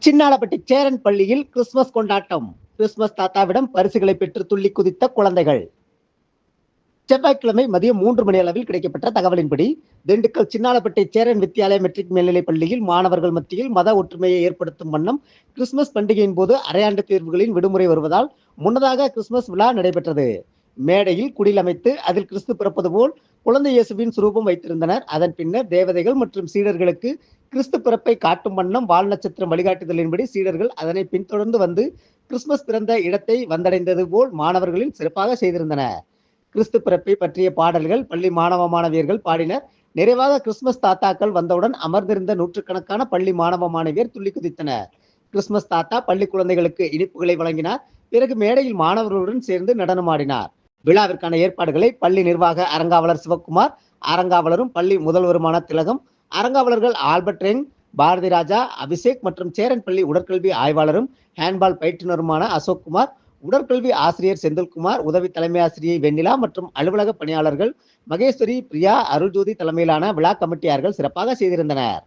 சின்னாளப்பட்டி சேரன் பள்ளியில் கிறிஸ்துமஸ் கொண்டாட்டம். கிறிஸ்துமஸ் தாத்தாவிடம் பரிசுகளை பெற்று துள்ளி குதித்த குழந்தைகள். செவ்வாய்க்கிழமை மதியம் 3 மணி அளவில் கிடைக்கப்பட்ட தகவலின்படி, திண்டுக்கல் சின்னாளப்பட்டி சேரன் வித்தியாலய மெட்ரிக் மேல்நிலைப் பள்ளியில் மாணவர்கள் மத்தியில் மத ஒற்றுமையை ஏற்படுத்தும் வண்ணம் கிறிஸ்துமஸ் பண்டிகையின் போது அரையாண்டு தேர்வுகளின் விடுமுறை வருவதால் முன்னதாக கிறிஸ்துமஸ் விழா நடைபெற்றது. மேடையில் குடில் அமைத்து அதில் கிறிஸ்து பிறப்பது போல் குழந்தை இயேசுவின் சுரூபம் வைத்திருந்தனர். அதன் பின்னர் தேவதைகள் மற்றும் சீடர்களுக்கு கிறிஸ்து பிறப்பை காட்டும் வண்ணம் வால் நட்சத்திரம் வழிகாட்டுதலின்படி சீடர்கள் அதனை பின்தொடர்ந்து வந்து கிறிஸ்துமஸ் பிறந்த இடத்தை வந்தடைந்தது போல் மாணவர்களின் சிறப்பாக செய்திருந்தனர். கிறிஸ்து பிறப்பை பற்றிய பாடல்கள் பள்ளி மாணவ மாணவியர்கள் பாடினர். நிறைவாக கிறிஸ்துமஸ் தாத்தாக்கள் வந்தவுடன் அமர்ந்திருந்த நூற்றுக்கணக்கான பள்ளி மாணவ மாணவியர் துள்ளி குதித்தனர். கிறிஸ்துமஸ் தாத்தா பள்ளி குழந்தைகளுக்கு இனிப்புகளை வழங்கினார். பிறகு மேடையில் மாணவர்களுடன் சேர்ந்து நடனமாடினார். விழாவிற்கான ஏற்பாடுகளை பள்ளி நிர்வாக அரங்காவலர் சிவக்குமார், அரங்காவலரும் பள்ளி முதல்வருமான திலகம், அரங்காவலர்கள் ஆல்பர்ட் ரெங், பாரதி ராஜா, அபிஷேக் மற்றும் சேரன் பள்ளி உடற்கல்வி ஆய்வாளரும் ஹேண்ட்பால் பயிற்றுனருமான அசோக்குமார், உடற்கல்வி ஆசிரியர் செந்தில்குமார், உதவி தலைமை ஆசிரியை வெண்ணிலா மற்றும் அலுவலக பணியாளர்கள் மகேஸ்வரி, பிரியா, அருள்ஜோதி தலைமையிலான விழா கமிட்டியார்கள் சிறப்பாக செய்திருந்தனர்.